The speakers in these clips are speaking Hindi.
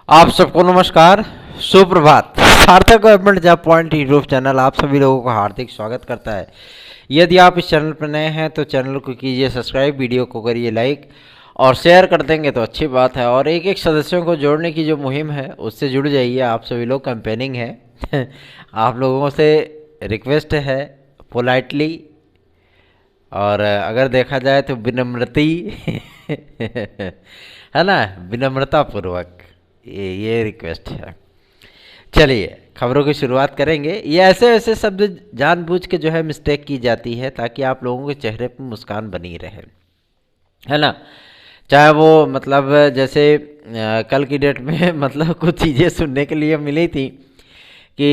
आप सबको नमस्कार, सुप्रभात। सार्थक government job point YouTube channel आप सभी लोगों का हार्दिक स्वागत करता है। यदि आप इस चैनल पर नए हैं तो चैनल को कीजिए सब्सक्राइब, वीडियो को करिए लाइक और शेयर कर देंगे तो अच्छी बात है। और एक एक सदस्यों को जोड़ने की जो मुहिम है उससे जुड़ जाइए। आप सभी लोग कैंपेनिंग है आप लोगों से रिक्वेस्ट है पोलाइटली, और अगर देखा जाए तो विनम्रती है ना, विनम्रता पूर्वक ये रिक्वेस्ट है। चलिए खबरों की शुरुआत करेंगे। ये ऐसे ऐसे शब्द जानबूझ के जो है मिस्टेक की जाती है ताकि आप लोगों के चेहरे पर मुस्कान बनी रहे, है ना। चाहे वो मतलब जैसे कल की डेट में मतलब कुछ चीज़ें सुनने के लिए मिली थी कि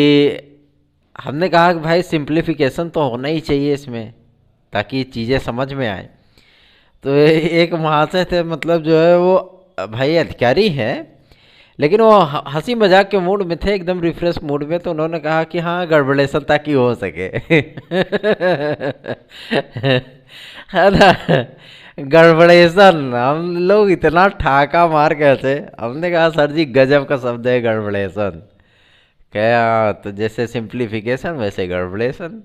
हमने कहा कि भाई सिंप्लीफिकेशन तो होना ही चाहिए इसमें ताकि चीज़ें समझ में आए। तो एक महाशय थे, मतलब जो है वो भाई अधिकारी हैं, लेकिन वो हंसी मजाक के मूड में थे, एकदम रिफ्रेश मूड में। तो उन्होंने कहा कि हाँ गड़बड़ेशन ताकि हो सके है ना, गड़बड़ेशन। हम लोग इतना ठाका मार गए थे, हमने कहा सर जी गजब का शब्द है गड़बड़ेशन। क्या तो जैसे सिंप्लीफिकेशन वैसे गड़बड़ेशन।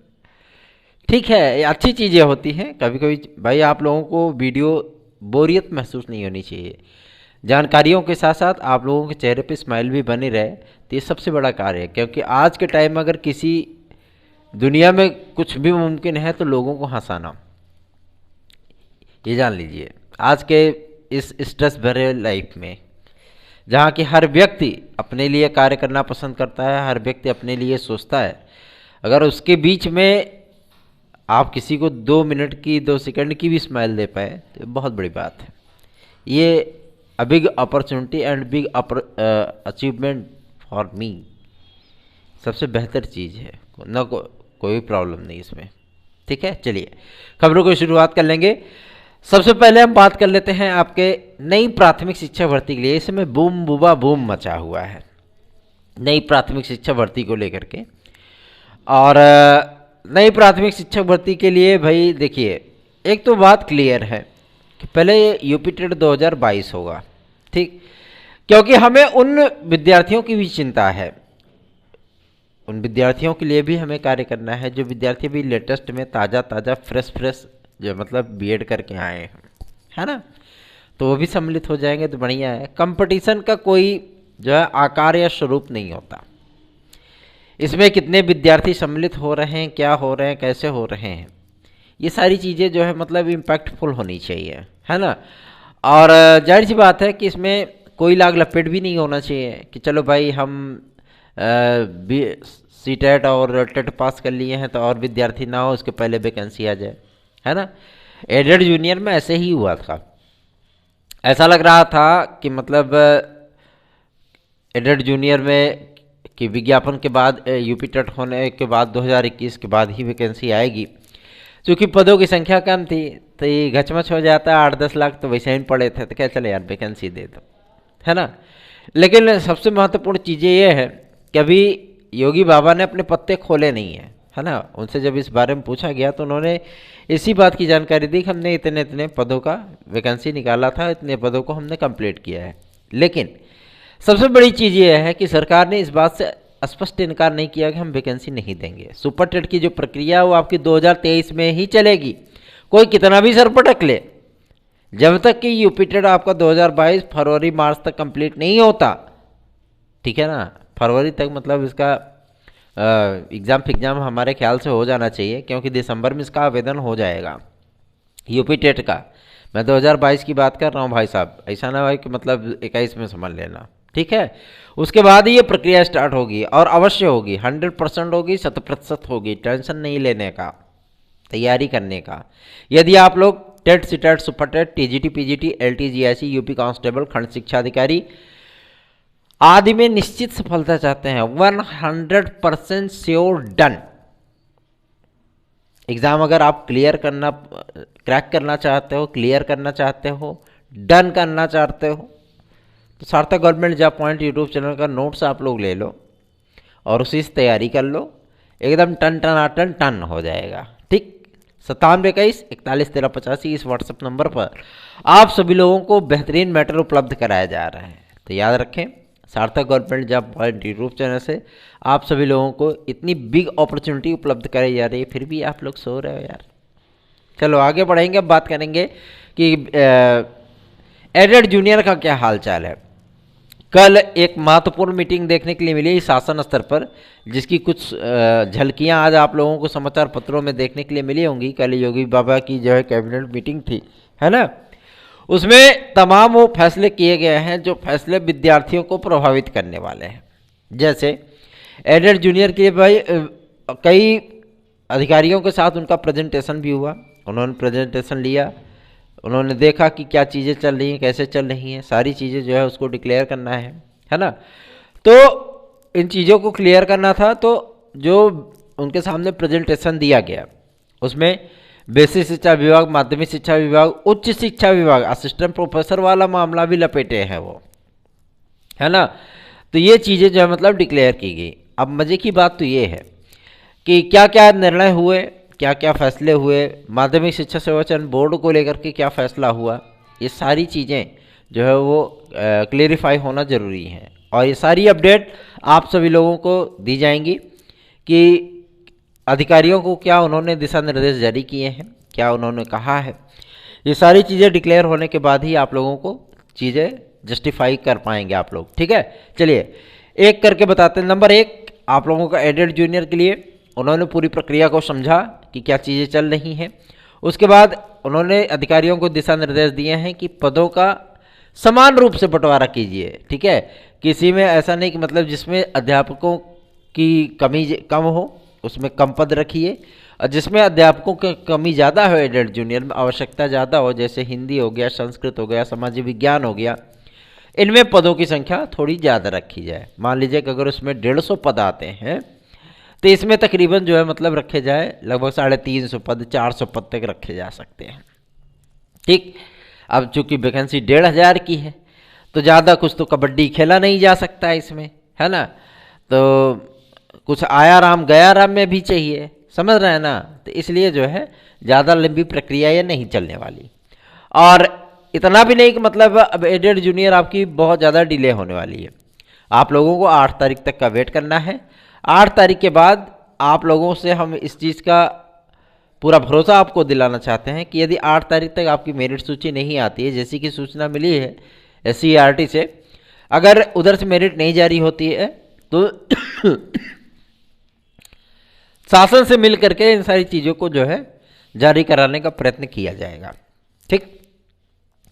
ठीक है, ये अच्छी चीज़ें होती हैं कभी कभी भाई। आप लोगों को वीडियो बोरियत महसूस नहीं होनी चाहिए। जानकारियों के साथ साथ आप लोगों के चेहरे पे स्माइल भी बनी रहे तो ये सबसे बड़ा कार्य है। क्योंकि आज के टाइम में अगर किसी दुनिया में कुछ भी मुमकिन है तो लोगों को हंसाना, ये जान लीजिए। आज के इस स्ट्रेस भरे लाइफ में जहाँ कि हर व्यक्ति अपने लिए कार्य करना पसंद करता है, हर व्यक्ति अपने लिए सोचता है, अगर उसके बीच में आप किसी को 2 मिनट की 2 सेकंड की भी स्माइल दे पाए तो ये बहुत बड़ी बात है। ये a big opportunity and big achievement for me. सबसे बेहतर चीज़ है ना, कोई प्रॉब्लम नहीं इसमें। ठीक है, चलिए खबरों की शुरुआत कर लेंगे। सबसे पहले हम बात कर लेते हैं आपके नई प्राथमिक शिक्षा भर्ती के लिए। इस समय बूम बुबा बूम मचा हुआ है नई प्राथमिक शिक्षा भर्ती को लेकर के। और नई प्राथमिक शिक्षक भर्ती के लिए भाई देखिए, एक तो बात क्लियर है कि पहले यूपी टेट 2022 होगा, ठीक। क्योंकि हमें उन विद्यार्थियों की भी चिंता है, उन विद्यार्थियों के लिए भी हमें कार्य करना है जो विद्यार्थी भी लेटेस्ट में ताज़ा ताज़ा फ्रेश फ्रेश जो मतलब बीएड करके आए हैं, है ना। तो वो भी सम्मिलित हो जाएंगे तो बढ़िया है। कंपटीशन का कोई जो है आकार या स्वरूप नहीं होता। इसमें कितने विद्यार्थी सम्मिलित हो रहे हैं, क्या हो रहे हैं, कैसे हो रहे हैं, ये सारी चीज़ें जो है मतलब इम्पैक्टफुल होनी चाहिए, है ना। और जाहिर सी बात है कि इसमें कोई लाग लपेट भी नहीं होना चाहिए कि चलो भाई हम सी टेट और टेट पास कर लिए हैं तो और विद्यार्थी ना हो उसके पहले वैकेंसी आ जाए, है ना। एडेड जूनियर में ऐसे ही हुआ था। ऐसा लग रहा था कि मतलब एडेड जूनियर में कि विज्ञापन के बाद यूपी टेट होने के बाद 2021 के बाद ही वैकेंसी आएगी। क्योंकि पदों की संख्या कम थी तो ये घचमच हो जाता, 8-10 लाख तो वैसे ही पड़े थे तो क्या चले यार वैकेंसी दे दो, है ना। लेकिन सबसे महत्वपूर्ण चीज़ें ये है कि अभी योगी बाबा ने अपने पत्ते खोले नहीं हैं, है ना। उनसे जब इस बारे में पूछा गया तो उन्होंने इसी बात की जानकारी दी कि हमने इतने इतने पदों का वैकेंसी निकाला था, इतने पदों को हमने कंप्लीट किया है। लेकिन सबसे बड़ी चीज़ ये है कि सरकार ने इस बात से स्पष्ट इनकार नहीं किया कि हम वैकेंसी नहीं देंगे। सुपर टेट की जो प्रक्रिया है वो आपकी 2023 में ही चलेगी, कोई कितना भी सर पटक ले। जब तक कि यूपी टेट आपका 2022 फरवरी मार्च तक कंप्लीट नहीं होता, ठीक है ना, फरवरी तक मतलब इसका एग्ज़ाम हमारे ख्याल से हो जाना चाहिए, क्योंकि दिसंबर में इसका आवेदन हो जाएगा यूपी टेट का। मैं 2022 की बात कर रहा हूँ भाई साहब, ऐसा ना भाई कि मतलब 21 में समझ लेना, ठीक है। उसके बाद ही ये प्रक्रिया स्टार्ट होगी और अवश्य होगी, 100% होगी, 100% होगी। टेंशन नहीं लेने का, तैयारी करने का। यदि आप लोग TET CTET super TET TGT PGT LT GIC UP constable खंड शिक्षा अधिकारी आदि में निश्चित सफलता चाहते हैं, 100% श्योर डन एग्ज़ाम अगर आप क्रैक करना चाहते हो, क्लियर करना चाहते हो, डन करना चाहते हो तो सार्थक government job point YouTube channel का नोट्स आप लोग ले लो और उसी से तैयारी कर लो, एकदम टन टन टन हो जाएगा, ठीक। 9721411385 इस व्हाट्सएप नंबर पर आप सभी लोगों को बेहतरीन मैटर उपलब्ध कराया जा रहा है। तो याद रखें सार्थक government job point YouTube channel से आप सभी लोगों को इतनी बिग अपॉर्चुनिटी उपलब्ध कराई जा रही है, फिर भी आप लोग सो रहे हो यार। चलो आगे बढ़ेंगे, अब बात करेंगे कि एडेड जूनियर का क्या हाल चाल है। कल एक महत्वपूर्ण मीटिंग देखने के लिए मिली शासन स्तर पर, जिसकी कुछ झलकियां आज आप लोगों को समाचार पत्रों में देखने के लिए मिली होंगी। कल योगी बाबा की जो है कैबिनेट मीटिंग थी, है ना, उसमें तमाम वो फैसले किए गए हैं जो फैसले विद्यार्थियों को प्रभावित करने वाले हैं। जैसे एडेड जूनियर के भाई कई अधिकारियों के साथ उनका प्रेजेंटेशन भी हुआ, उन्होंने प्रेजेंटेशन लिया, उन्होंने देखा कि क्या चीज़ें चल रही हैं, कैसे चल रही हैं, सारी चीज़ें जो है उसको डिक्लेयर करना है ना। तो इन चीज़ों को क्लियर करना था, तो जो उनके सामने प्रेजेंटेशन दिया गया उसमें बेसिक शिक्षा विभाग, माध्यमिक शिक्षा विभाग, उच्च शिक्षा विभाग, असिस्टेंट प्रोफेसर वाला मामला भी लपेटे हैं वो, है ना। तो ये चीज़ें जो है मतलब डिक्लेयर की गई। अब मज़े की बात तो ये है कि क्या क्या निर्णय हुए, क्या क्या फैसले हुए, माध्यमिक शिक्षा सेवा चयन बोर्ड को लेकर के क्या फैसला हुआ, ये सारी चीज़ें जो है वो क्लेरिफाई होना ज़रूरी है। और ये सारी अपडेट आप सभी लोगों को दी जाएंगी कि अधिकारियों को क्या उन्होंने दिशा निर्देश जारी किए हैं, क्या उन्होंने कहा है। ये सारी चीज़ें डिक्लेयर होने के बाद ही आप लोगों को चीज़ें जस्टिफाई कर पाएंगे आप लोग, ठीक है। चलिए एक करके बताते हैं। नंबर 1, आप लोगों का एडेड जूनियर के लिए उन्होंने पूरी प्रक्रिया को समझा कि क्या चीज़ें चल रही हैं। उसके बाद उन्होंने अधिकारियों को दिशा निर्देश दिए हैं कि पदों का समान रूप से बंटवारा कीजिए, ठीक है। किसी में ऐसा नहीं कि मतलब जिसमें अध्यापकों की कमी कम हो उसमें कम पद रखिए, और जिसमें अध्यापकों की कमी ज़्यादा हो, एडेड जूनियर में आवश्यकता ज़्यादा हो, जैसे हिंदी हो गया, संस्कृत हो गया, सामाजिक विज्ञान हो गया, इनमें पदों की संख्या थोड़ी ज़्यादा रखी जाए। मान लीजिए कि अगर उसमें 150 पद आते हैं तो इसमें तकरीबन जो है मतलब रखे जाए लगभग 350 पद, 400 पद तक रखे जा सकते हैं, ठीक। अब चूंकि वैकेंसी 1500 की है तो ज़्यादा कुछ तो कबड्डी खेला नहीं जा सकता है इसमें, है ना। तो कुछ आया राम गया राम में भी चाहिए, समझ रहे हैं ना। तो इसलिए जो है ज़्यादा लंबी प्रक्रिया ये नहीं चलने वाली। और इतना भी नहीं कि मतलब अब एडेड जूनियर आपकी बहुत ज़्यादा डिले होने वाली है। आप लोगों को 8 तारीख तक का वेट करना है। 8 तारीख के बाद आप लोगों से हम इस चीज़ का पूरा भरोसा आपको दिलाना चाहते हैं कि यदि 8 तारीख तक आपकी मेरिट सूची नहीं आती है, जैसी कि सूचना मिली है SCERT से, अगर उधर से मेरिट नहीं जारी होती है तो शासन से मिल करके इन सारी चीज़ों को जो है जारी कराने का प्रयत्न किया जाएगा, ठीक।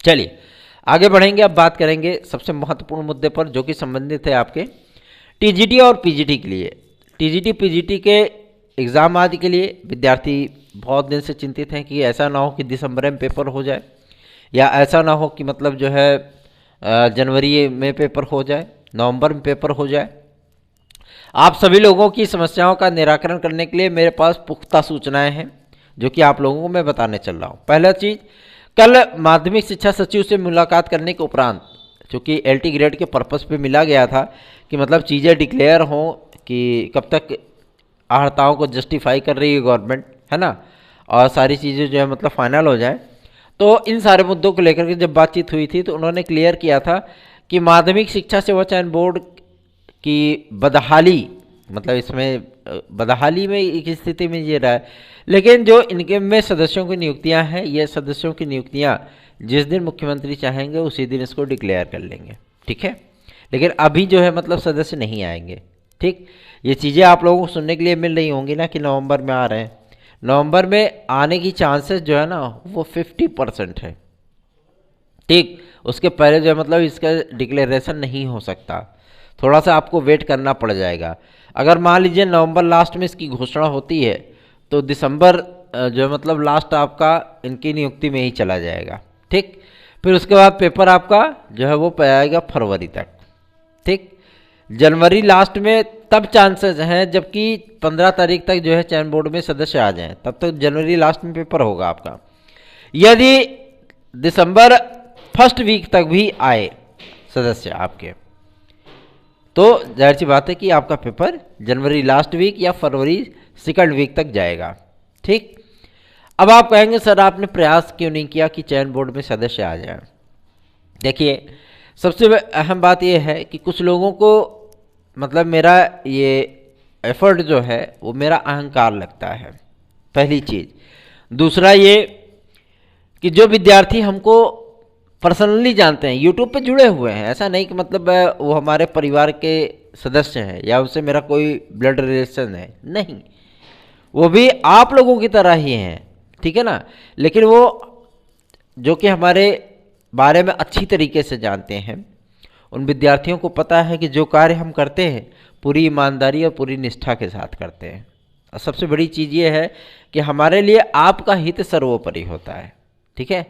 चलिए आगे बढ़ेंगे। अब बात करेंगे सबसे महत्वपूर्ण मुद्दे पर जो कि संबंधित है आपके TGT और PGT के लिए। TGT PGT के एग्ज़ाम आदि के लिए विद्यार्थी बहुत दिन से चिंतित हैं कि ऐसा ना हो कि दिसंबर में पेपर हो जाए, या ऐसा ना हो कि मतलब जो है जनवरी में पेपर हो जाए, नवंबर में पेपर हो जाए। आप सभी लोगों की समस्याओं का निराकरण करने के लिए मेरे पास पुख्ता सूचनाएं हैं जो कि आप लोगों को मैं बताने चल रहा हूँ। पहला चीज़, कल माध्यमिक शिक्षा सचिव से मुलाकात करने के उपरांत, चूँकि LT ग्रेड के पर्पस पे मिला गया था कि मतलब चीज़ें डिक्लेयर हों कि कब तक आहर्ताओं को जस्टिफाई कर रही है गवर्नमेंट, है ना, और सारी चीज़ें जो है मतलब फाइनल हो जाए। तो इन सारे मुद्दों को लेकर के जब बातचीत हुई थी तो उन्होंने क्लियर किया था कि माध्यमिक शिक्षा सेवा चयन बोर्ड की बदहाली, मतलब इसमें बदहाली में एक स्थिति में ये रहा है, लेकिन जो इनके में सदस्यों की नियुक्तियां हैं, ये सदस्यों की नियुक्तियां जिस दिन मुख्यमंत्री चाहेंगे उसी दिन इसको डिक्लेयर कर लेंगे, ठीक है। लेकिन अभी जो है मतलब सदस्य नहीं आएंगे, ठीक। ये चीज़ें आप लोगों को सुनने के लिए मिल रही होंगी ना कि नवंबर में आ रहे हैं। नवंबर में आने की चांसेस जो है ना वो 50% है, ठीक। उसके पहले जो है मतलब इसका डिक्लेरेशन नहीं हो सकता, थोड़ा सा आपको वेट करना पड़ जाएगा। अगर मान लीजिए नवंबर लास्ट में इसकी घोषणा होती है तो दिसंबर जो है मतलब लास्ट आपका इनकी नियुक्ति में ही चला जाएगा, ठीक। फिर उसके बाद पेपर आपका जो है वो आएगा फरवरी तक, ठीक। जनवरी लास्ट में तब चांसेस हैं जबकि 15 तारीख तक जो है चयन बोर्ड में सदस्य आ जाएं, तब तक जनवरी लास्ट में पेपर होगा आपका। यदि दिसंबर फर्स्ट वीक तक भी आए सदस्य आपके तो जाहिर सी बात है कि आपका पेपर जनवरी लास्ट वीक या फरवरी सेकंड वीक तक जाएगा, ठीक। अब आप कहेंगे सर आपने प्रयास क्यों नहीं किया कि चयन बोर्ड में सदस्य आ जाए। देखिए सबसे अहम बात यह है कि कुछ लोगों को मतलब मेरा ये एफर्ट जो है वो मेरा अहंकार लगता है, पहली चीज़। दूसरा ये कि जो विद्यार्थी हमको पर्सनली जानते हैं, यूट्यूब पे जुड़े हुए हैं, ऐसा नहीं कि मतलब वो हमारे परिवार के सदस्य हैं या उससे मेरा कोई ब्लड रिलेशन है, नहीं, वो भी आप लोगों की तरह ही हैं, ठीक है ना। लेकिन वो जो कि हमारे बारे में अच्छी तरीके से जानते हैं, उन विद्यार्थियों को पता है कि जो कार्य हम करते हैं पूरी ईमानदारी और पूरी निष्ठा के साथ करते हैं। और सबसे बड़ी चीज़ ये है कि हमारे लिए आपका हित सर्वोपरि होता है, ठीक है।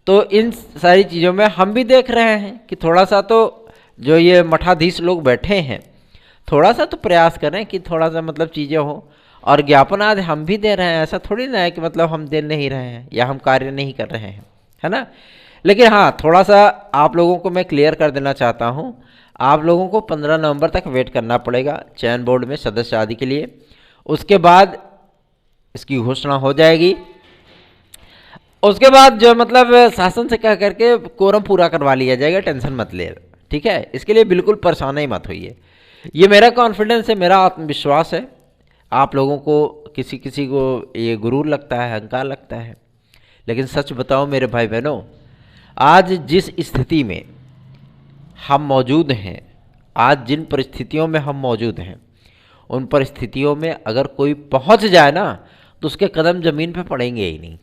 तो इन सारी चीज़ों में हम भी देख रहे हैं कि थोड़ा सा तो जो ये मठाधीश लोग बैठे हैं, थोड़ा सा तो प्रयास करें कि थोड़ा सा मतलब चीज़ें हों। और ज्ञापन आदि हम भी दे रहे हैं, ऐसा थोड़ी ना है कि मतलब हम दे नहीं रहे हैं या हम कार्य नहीं कर रहे हैं, है ना। लेकिन हाँ, थोड़ा सा आप लोगों को मैं क्लियर कर देना चाहता हूँ, आप लोगों को 15 नवंबर तक वेट करना पड़ेगा चयन बोर्ड में सदस्य आदि के लिए। उसके बाद इसकी घोषणा हो जाएगी। उसके बाद जो मतलब शासन से कह करके कोरम पूरा करवा लिया जाएगा, टेंशन मत ले, ठीक है। इसके लिए बिल्कुल परेशान ही मत होइए, ये मेरा कॉन्फिडेंस है, मेरा आत्मविश्वास है। आप लोगों को किसी किसी को ये गुरूर लगता है, अहंकार लगता है, लेकिन सच बताओ मेरे भाई बहनों, आज जिस स्थिति में हम मौजूद हैं, आज जिन परिस्थितियों में हम मौजूद हैं, उन परिस्थितियों में अगर कोई पहुंच जाए ना तो उसके कदम जमीन पे पड़ेंगे ही नहीं।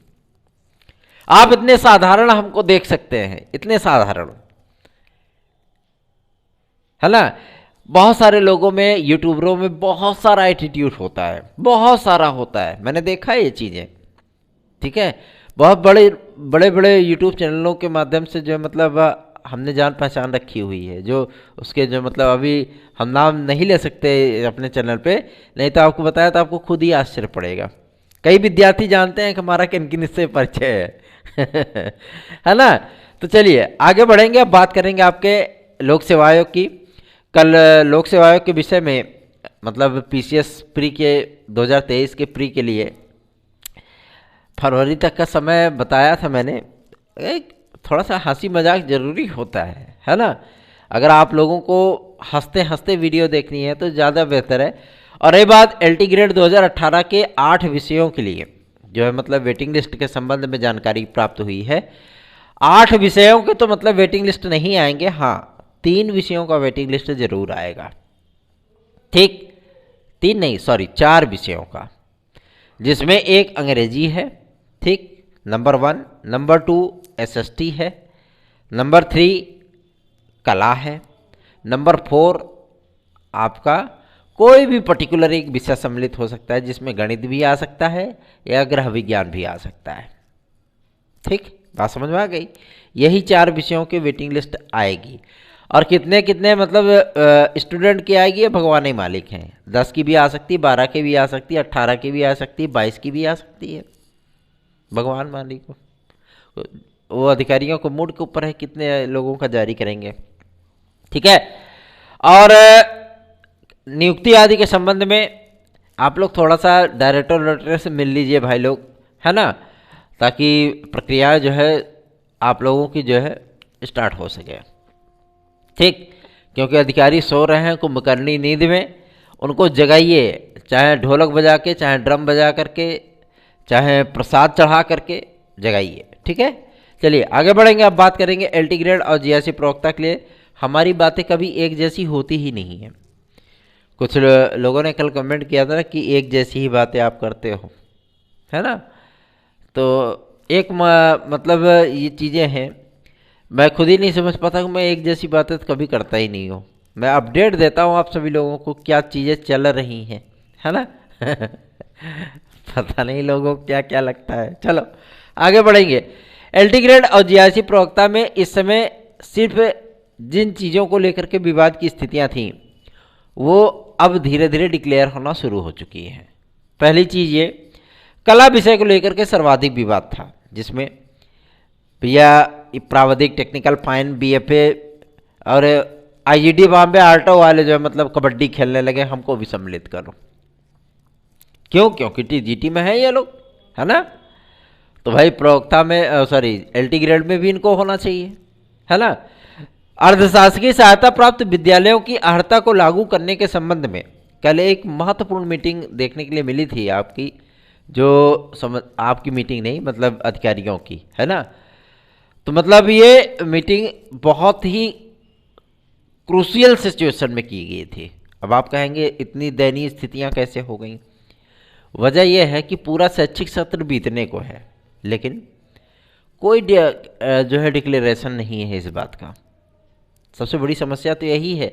आप इतने साधारण हमको देख सकते हैं, इतने साधारण, है ना। बहुत सारे लोगों में, यूट्यूबरों में बहुत सारा एटीट्यूड होता है, बहुत सारा होता है, मैंने देखा है ये चीज़ें, ठीक है। बहुत बड़े बड़े बड़े यूट्यूब चैनलों के माध्यम से जो मतलब हमने जान पहचान रखी हुई है, जो उसके जो मतलब अभी हम नाम नहीं ले सकते अपने चैनल पे, नहीं तो आपको बताया तो आपको खुद ही आश्चर्य पड़ेगा। कई विद्यार्थी जानते हैं कि हमारा किन किन से परिचय है है ना। तो चलिए आगे बढ़ेंगे, अब बात करेंगे आपके लोक सेवा आयोग की। कल लोक सेवा आयोग के विषय में मतलब पीसीएस प्री के 2023 के प्री के लिए फरवरी तक का समय बताया था मैंने। एक थोड़ा सा हंसी मजाक ज़रूरी होता है ना। अगर आप लोगों को हंसते हंसते वीडियो देखनी है तो ज़्यादा बेहतर है। और ये बात एलटी ग्रेड 2018 के 8 विषयों के लिए जो है मतलब वेटिंग लिस्ट के संबंध में जानकारी प्राप्त हुई है। 8 विषयों के तो मतलब वेटिंग लिस्ट नहीं आएंगे, हाँ 3 विषयों का वेटिंग लिस्ट जरूर आएगा, ठीक। 3 नहीं, सॉरी 4 विषयों का, जिसमें एक अंग्रेजी है, ठीक, नंबर 1, नंबर 2 एसएसटी है, नंबर 3 कला है, नंबर 4 आपका कोई भी पर्टिकुलर एक विषय सम्मिलित हो सकता है, जिसमें गणित भी आ सकता है या ग्रह विज्ञान भी आ सकता है, ठीक। बात समझ में आ गई। यही 4 विषयों की वेटिंग लिस्ट आएगी। और कितने कितने मतलब स्टूडेंट की आएगी ये भगवान ही मालिक हैं। 10 की भी आ सकती है, 12 की भी आ सकती है, 18 की भी आ सकती है, 22 की भी आ सकती है, भगवान मालिक को, वो अधिकारियों को मूड के ऊपर है कितने लोगों का जारी करेंगे, ठीक है। और नियुक्ति आदि के संबंध में आप लोग थोड़ा सा डायरेक्टर से मिल लीजिए भाई लोग, है ना, ताकि प्रक्रिया जो है आप लोगों की जो है स्टार्ट हो सके, ठीक। क्योंकि अधिकारी सो रहे हैं कुंभकर्णी नींद में, उनको जगाइए, चाहे ढोलक बजा के, चाहे ड्रम बजा करके, चाहे प्रसाद चढ़ा करके जगाइए, ठीक है। चलिए आगे बढ़ेंगे। अब बात करेंगे एलटी ग्रेड और जीआईसी प्रवक्ता के लिए। हमारी बातें कभी एक जैसी होती ही नहीं है। कुछ लोगों ने कल कमेंट किया था ना कि एक जैसी ही बातें आप करते हो, है ना। तो एक मतलब ये चीज़ें हैं, मैं खुद ही नहीं समझ पाता कि मैं एक जैसी बातें तो कभी करता ही नहीं हूँ। मैं अपडेट देता हूँ आप सभी लोगों को क्या चीज़ें चल रही हैं, है ना पता नहीं लोगों को क्या क्या लगता है। चलो आगे बढ़ेंगे। एलटी ग्रेड और जीआईसी प्रवक्ता में इस समय सिर्फ जिन चीज़ों को लेकर के विवाद की स्थितियाँ थीं वो अब धीरे धीरे डिक्लेयर होना शुरू हो चुकी हैं। पहली चीज़ ये कला विषय को लेकर के सर्वाधिक विवाद था, जिसमें भैया प्रावधिक टेक्निकल फाइन बीएफए और आईजीडी बॉम्बे आर्टो वाले जो है मतलब कबड्डी खेलने लगे, हमको भी सम्मिलित करो। क्यों? क्योंकि टीजीटी में है ये लोग, है ना। तो भाई प्रवक्ता में सॉरी एलटी ग्रेड में भी इनको होना चाहिए, है ना। अर्धशासकीय सहायता प्राप्त विद्यालयों की अर्हता को लागू करने के संबंध में कल एक महत्वपूर्ण मीटिंग देखने के लिए मिली थी आपकी, जो आपकी मीटिंग नहीं, मतलब अधिकारियों की, है ना। तो मतलब ये मीटिंग बहुत ही क्रूशियल सिचुएशन में की गई थी। अब आप कहेंगे इतनी दयनीय स्थितियां कैसे हो गई। वजह यह है कि पूरा शैक्षिक सत्र बीतने को है, लेकिन कोई जो है डिक्लेरेशन नहीं है इस बात का। सबसे बड़ी समस्या तो यही है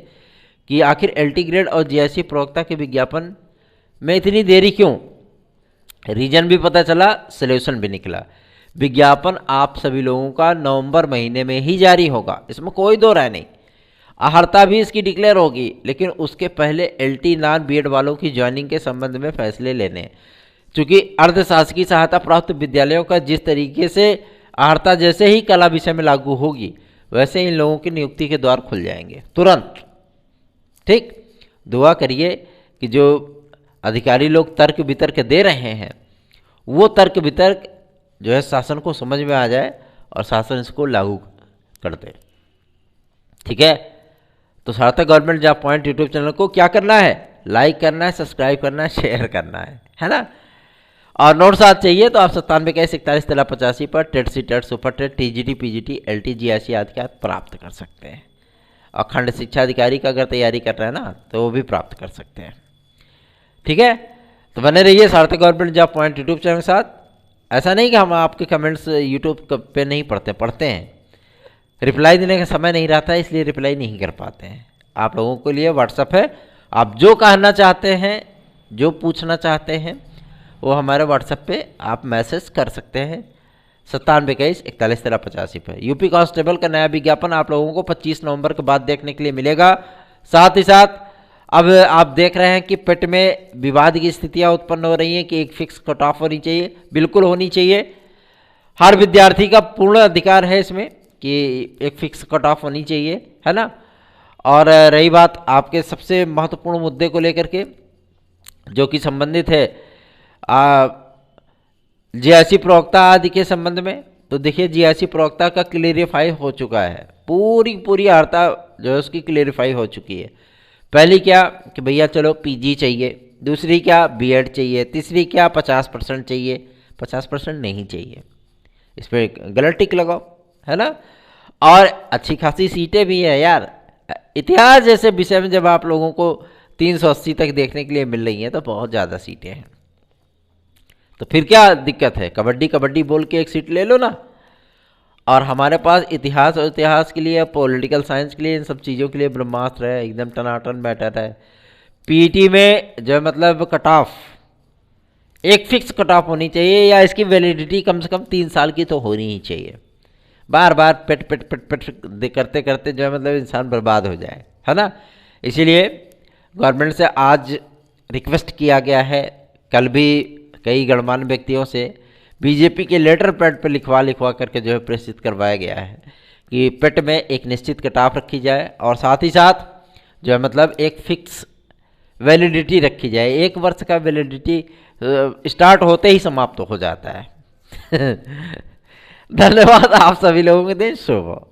कि आखिर एलटी ग्रेड और जीआईसी प्रवक्ता के विज्ञापन में इतनी देरी क्यों। रीजन भी पता चला, सॉल्यूशन भी निकला। विज्ञापन आप सभी लोगों का नवंबर महीने में ही जारी होगा, इसमें कोई दो राय नहीं। अर्हता भी इसकी डिक्लेयर होगी, लेकिन उसके पहले एलटी नॉन बीएड वालों की ज्वाइनिंग के संबंध में फैसले लेने। चूंकि अर्धशासकीय सहायता प्राप्त विद्यालयों का जिस तरीके से अर्हता जैसे ही कला विषय में लागू होगी, वैसे इन लोगों की नियुक्ति के द्वार खुल जाएंगे तुरंत। ठीक, दुआ करिए कि जो अधिकारी लोग तर्क वितर्क दे रहे हैं, वो तर्क वितर्क जो है शासन को समझ में आ जाए और शासन इसको लागू कर दे। ठीक है, तो सार्थक government job point YouTube channel को क्या करना है, लाइक करना है, सब्सक्राइब करना है, शेयर करना है ना। और नोट्स आज चाहिए तो आप 9721411385 पर TET CTET super TET TGT PGT LT GIC आदि का प्राप्त कर सकते हैं। और खंड शिक्षा अधिकारी का अगर तैयारी कर रहे हैं ना, तो वो भी प्राप्त कर सकते हैं। ठीक है, तो बने रहिए सार्थक government job point YouTube channel के साथ। ऐसा नहीं कि हम आपके कमेंट्स यूट्यूब पे नहीं पढ़ते हैं, रिप्लाई देने का समय नहीं रहता है, इसलिए रिप्लाई नहीं कर पाते हैं। आप लोगों के लिए व्हाट्सअप है, आप जो कहना चाहते हैं, जो पूछना चाहते हैं, वो हमारे व्हाट्सएप पे आप मैसेज कर सकते हैं 9721411385 पर। यूपी कांस्टेबल का नया विज्ञापन आप लोगों को 25 नवंबर के बाद देखने के लिए मिलेगा। साथ ही साथ अब आप देख रहे हैं कि पेट में विवाद की स्थितियां उत्पन्न हो रही हैं कि एक फिक्स कट ऑफ होनी चाहिए, बिल्कुल होनी चाहिए। हर विद्यार्थी का पूर्ण अधिकार है इसमें कि एक फिक्स कट ऑफ होनी चाहिए, है ना। और रही बात आपके सबसे महत्वपूर्ण मुद्दे को लेकर के, जो कि संबंधित है जीआईसी प्रवक्ता आदि के संबंध में, तो देखिए जीआईसी प्रवक्ता का क्लेरिफाई हो चुका है, पूरी अर्हता जो है उसकी क्लेरिफाई हो चुकी है। पहली क्या कि भैया चलो पीजी चाहिए, दूसरी क्या बीएड चाहिए, तीसरी क्या 50% चाहिए, 50% नहीं चाहिए, इस पर गलत टिक लगाओ, है ना। और अच्छी खासी सीटें भी है यार। इतिहास जैसे विषय में जब आप लोगों को 380 तक देखने के लिए मिल रही हैं, तो बहुत ज़्यादा सीटें हैं। तो फिर क्या दिक्कत है, कबड्डी कबड्डी बोल के एक सीट ले लो ना। और हमारे पास इतिहास और इतिहास के लिए, पॉलिटिकल साइंस के लिए, इन सब चीज़ों के लिए ब्रह्मास्त्र है, एकदम टनाटन बैटर है। पीईटी में जो मतलब कट ऑफ एक फिक्स कट ऑफ होनी चाहिए, या इसकी वैलिडिटी कम से कम 3 साल की तो होनी ही चाहिए। बार बार पेट पेट पेट पेट करते करते जो है मतलब इंसान बर्बाद हो जाए, है ना। इसीलिए गवर्नमेंट से आज रिक्वेस्ट किया गया है, कल भी कई गणमान्य व्यक्तियों से बीजेपी के लेटर पैड पर लिखवा करके जो है प्रेषित करवाया गया है कि पेट में एक निश्चित कट ऑफ रखी जाए, और साथ ही साथ जो है मतलब एक फिक्स वैलिडिटी रखी जाए। 1 वर्ष का वैलिडिटी स्टार्ट होते ही समाप्त हो जाता है। धन्यवाद, आप सभी लोगों के दिन शुभ हो।